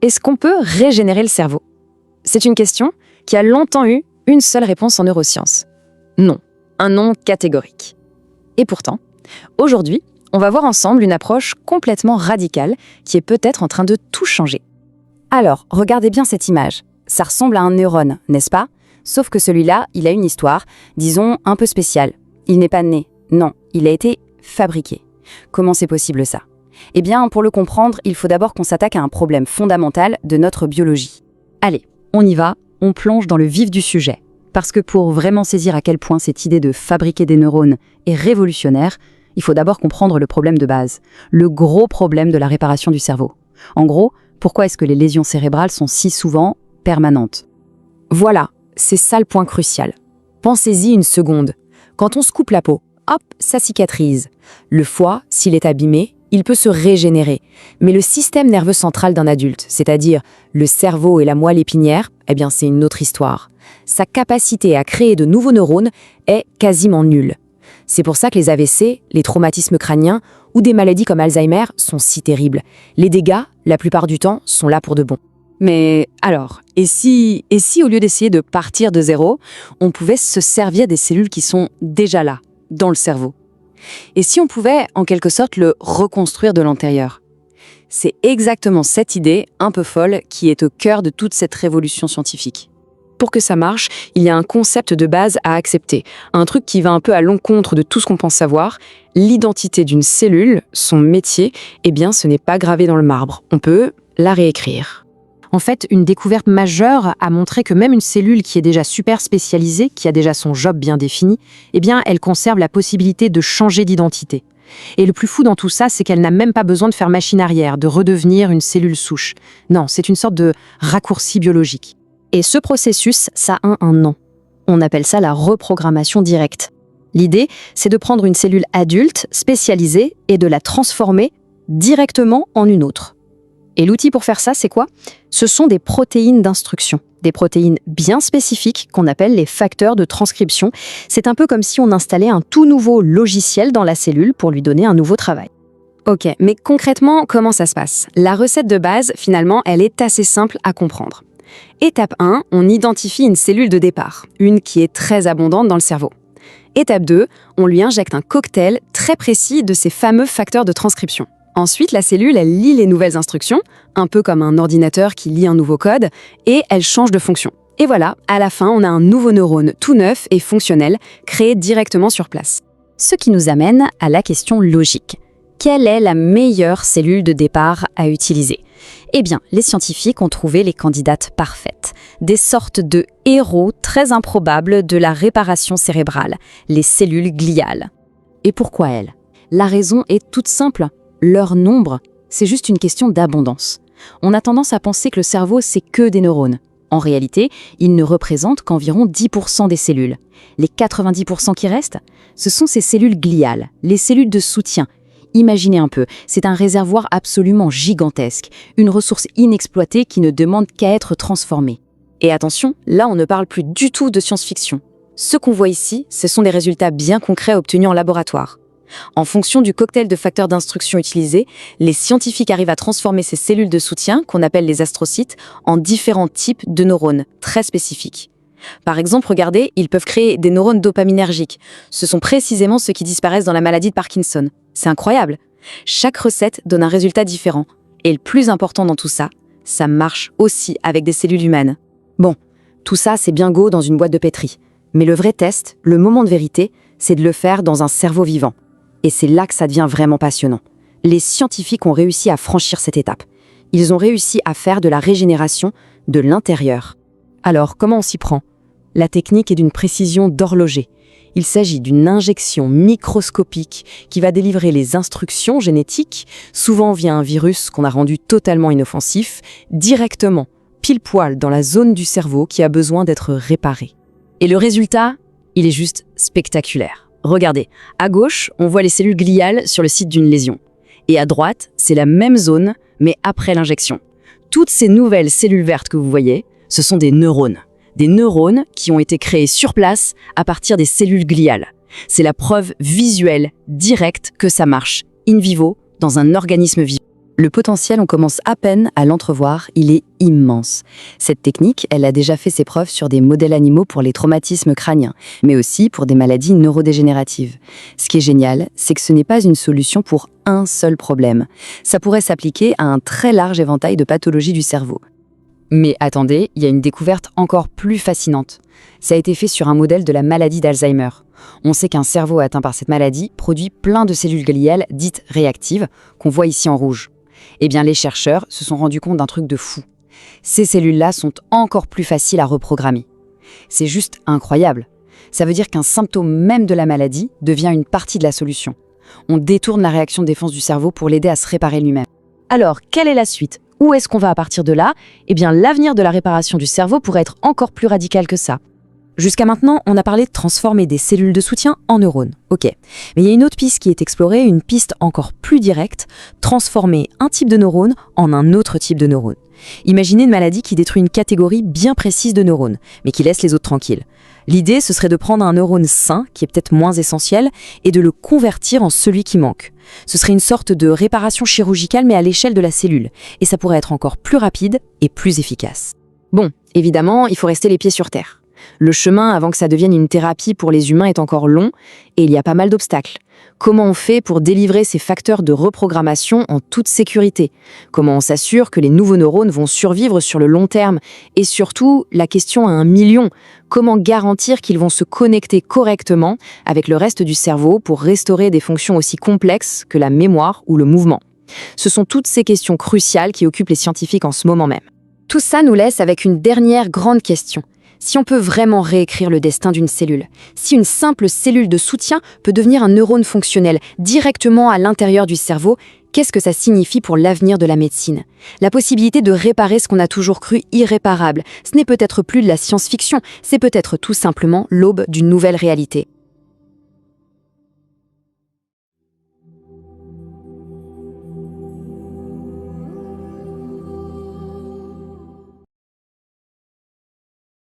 Est-ce qu'on peut régénérer le cerveau? C'est une question qui a longtemps eu une seule réponse en neurosciences. Non, un non catégorique. Et pourtant, aujourd'hui, on va voir ensemble une approche complètement radicale qui est peut-être en train de tout changer. Alors, regardez bien cette image. Ça ressemble à un neurone, n'est-ce pas? Sauf que celui-là, il a une histoire, disons, un peu spéciale. Il n'est pas né, non, il a été fabriqué. Comment c'est possible ça? Eh bien, pour le comprendre, il faut d'abord qu'on s'attaque à un problème fondamental de notre biologie. Allez, on y va, on plonge dans le vif du sujet. Parce que pour vraiment saisir à quel point cette idée de fabriquer des neurones est révolutionnaire, il faut d'abord comprendre le problème de base, le gros problème de la réparation du cerveau. En gros, pourquoi est-ce que les lésions cérébrales sont si souvent permanentes? Voilà, c'est ça le point crucial. Pensez-y une seconde. Quand on se coupe la peau, hop, ça cicatrise. Le foie, s'il est abîmé, il peut se régénérer. Mais le système nerveux central d'un adulte, c'est-à-dire le cerveau et la moelle épinière, eh bien c'est une autre histoire. Sa capacité à créer de nouveaux neurones est quasiment nulle. C'est pour ça que les AVC, les traumatismes crâniens ou des maladies comme Alzheimer sont si terribles. Les dégâts, la plupart du temps, sont là pour de bon. Mais alors, et si au lieu d'essayer de partir de zéro, on pouvait se servir des cellules qui sont déjà là, dans le cerveau? Et si on pouvait, en quelque sorte, le reconstruire de l'intérieur? C'est exactement cette idée, un peu folle, qui est au cœur de toute cette révolution scientifique. Pour que ça marche, il y a un concept de base à accepter, un truc qui va un peu à l'encontre de tout ce qu'on pense savoir. L'identité d'une cellule, son métier, eh bien ce n'est pas gravé dans le marbre, on peut la réécrire. En fait, une découverte majeure a montré que même une cellule qui est déjà super spécialisée, qui a déjà son job bien défini, eh bien elle conserve la possibilité de changer d'identité. Et le plus fou dans tout ça, c'est qu'elle n'a même pas besoin de faire machine arrière, de redevenir une cellule souche. Non, c'est une sorte de raccourci biologique. Et ce processus, ça a un nom. On appelle ça la reprogrammation directe. L'idée, c'est de prendre une cellule adulte, spécialisée, et de la transformer directement en une autre. Et l'outil pour faire ça, c'est quoi? Ce sont des protéines d'instruction, des protéines bien spécifiques qu'on appelle les facteurs de transcription. C'est un peu comme si on installait un tout nouveau logiciel dans la cellule pour lui donner un nouveau travail. Ok, mais concrètement, comment ça se passe? La recette de base, finalement, elle est assez simple à comprendre. Étape 1, on identifie une cellule de départ, une qui est très abondante dans le cerveau. Étape 2, on lui injecte un cocktail très précis de ces fameux facteurs de transcription. Ensuite, la cellule, elle lit les nouvelles instructions, un peu comme un ordinateur qui lit un nouveau code, et elle change de fonction. Et voilà, à la fin, on a un nouveau neurone tout neuf et fonctionnel, créé directement sur place. Ce qui nous amène à la question logique. Quelle est la meilleure cellule de départ à utiliser? Eh bien, les scientifiques ont trouvé les candidates parfaites, des sortes de héros très improbables de la réparation cérébrale, les cellules gliales. Et pourquoi elles? La raison est toute simple. Leur nombre, c'est juste une question d'abondance. On a tendance à penser que le cerveau, c'est que des neurones. En réalité, il ne représente qu'environ 10% des cellules. Les 90% qui restent, ce sont ces cellules gliales, les cellules de soutien. Imaginez un peu, c'est un réservoir absolument gigantesque, une ressource inexploitée qui ne demande qu'à être transformée. Et attention, là on ne parle plus du tout de science-fiction. Ce qu'on voit ici, ce sont des résultats bien concrets obtenus en laboratoire. En fonction du cocktail de facteurs d'instruction utilisé, les scientifiques arrivent à transformer ces cellules de soutien, qu'on appelle les astrocytes, en différents types de neurones très spécifiques. Par exemple, regardez, ils peuvent créer des neurones dopaminergiques. Ce sont précisément ceux qui disparaissent dans la maladie de Parkinson. C'est incroyable. Chaque recette donne un résultat différent. Et le plus important dans tout ça, ça marche aussi avec des cellules humaines. Bon, tout ça, c'est bien beau dans une boîte de pétri. Mais le vrai test, le moment de vérité, c'est de le faire dans un cerveau vivant. Et c'est là que ça devient vraiment passionnant. Les scientifiques ont réussi à franchir cette étape. Ils ont réussi à faire de la régénération de l'intérieur. Alors, comment on s'y prend? La technique est d'une précision d'horloger. Il s'agit d'une injection microscopique qui va délivrer les instructions génétiques, souvent via un virus qu'on a rendu totalement inoffensif, directement, pile poil dans la zone du cerveau qui a besoin d'être réparée. Et le résultat, il est juste spectaculaire. Regardez, à gauche, on voit les cellules gliales sur le site d'une lésion. Et à droite, c'est la même zone, mais après l'injection. Toutes ces nouvelles cellules vertes que vous voyez, ce sont des neurones. Des neurones qui ont été créés sur place à partir des cellules gliales. C'est la preuve visuelle, directe, que ça marche, in vivo, dans un organisme vivant. Le potentiel, on commence à peine à l'entrevoir, il est immense. Cette technique, elle a déjà fait ses preuves sur des modèles animaux pour les traumatismes crâniens, mais aussi pour des maladies neurodégénératives. Ce qui est génial, c'est que ce n'est pas une solution pour un seul problème. Ça pourrait s'appliquer à un très large éventail de pathologies du cerveau. Mais attendez, il y a une découverte encore plus fascinante. Ça a été fait sur un modèle de la maladie d'Alzheimer. On sait qu'un cerveau atteint par cette maladie produit plein de cellules gliales dites réactives, qu'on voit ici en rouge. Eh bien, les chercheurs se sont rendus compte d'un truc de fou. Ces cellules-là sont encore plus faciles à reprogrammer. C'est juste incroyable. Ça veut dire qu'un symptôme même de la maladie devient une partie de la solution. On détourne la réaction de défense du cerveau pour l'aider à se réparer lui-même. Alors, quelle est la suite ? Où est-ce qu'on va à partir de là ? Eh bien, l'avenir de la réparation du cerveau pourrait être encore plus radical que ça. Jusqu'à maintenant, on a parlé de transformer des cellules de soutien en neurones. Ok. Mais il y a une autre piste qui est explorée, une piste encore plus directe, transformer un type de neurone en un autre type de neurone. Imaginez une maladie qui détruit une catégorie bien précise de neurones, mais qui laisse les autres tranquilles. L'idée, ce serait de prendre un neurone sain, qui est peut-être moins essentiel, et de le convertir en celui qui manque. Ce serait une sorte de réparation chirurgicale, mais à l'échelle de la cellule. Et ça pourrait être encore plus rapide et plus efficace. Bon, évidemment, il faut rester les pieds sur terre. Le chemin avant que ça devienne une thérapie pour les humains est encore long et il y a pas mal d'obstacles. Comment on fait pour délivrer ces facteurs de reprogrammation en toute sécurité ? Comment on s'assure que les nouveaux neurones vont survivre sur le long terme ? Et surtout, la question à 1 million, comment garantir qu'ils vont se connecter correctement avec le reste du cerveau pour restaurer des fonctions aussi complexes que la mémoire ou le mouvement ? Ce sont toutes ces questions cruciales qui occupent les scientifiques en ce moment même. Tout ça nous laisse avec une dernière grande question. Si on peut vraiment réécrire le destin d'une cellule, si une simple cellule de soutien peut devenir un neurone fonctionnel directement à l'intérieur du cerveau, qu'est-ce que ça signifie pour l'avenir de la médecine ? La possibilité de réparer ce qu'on a toujours cru irréparable, ce n'est peut-être plus de la science-fiction, c'est peut-être tout simplement l'aube d'une nouvelle réalité.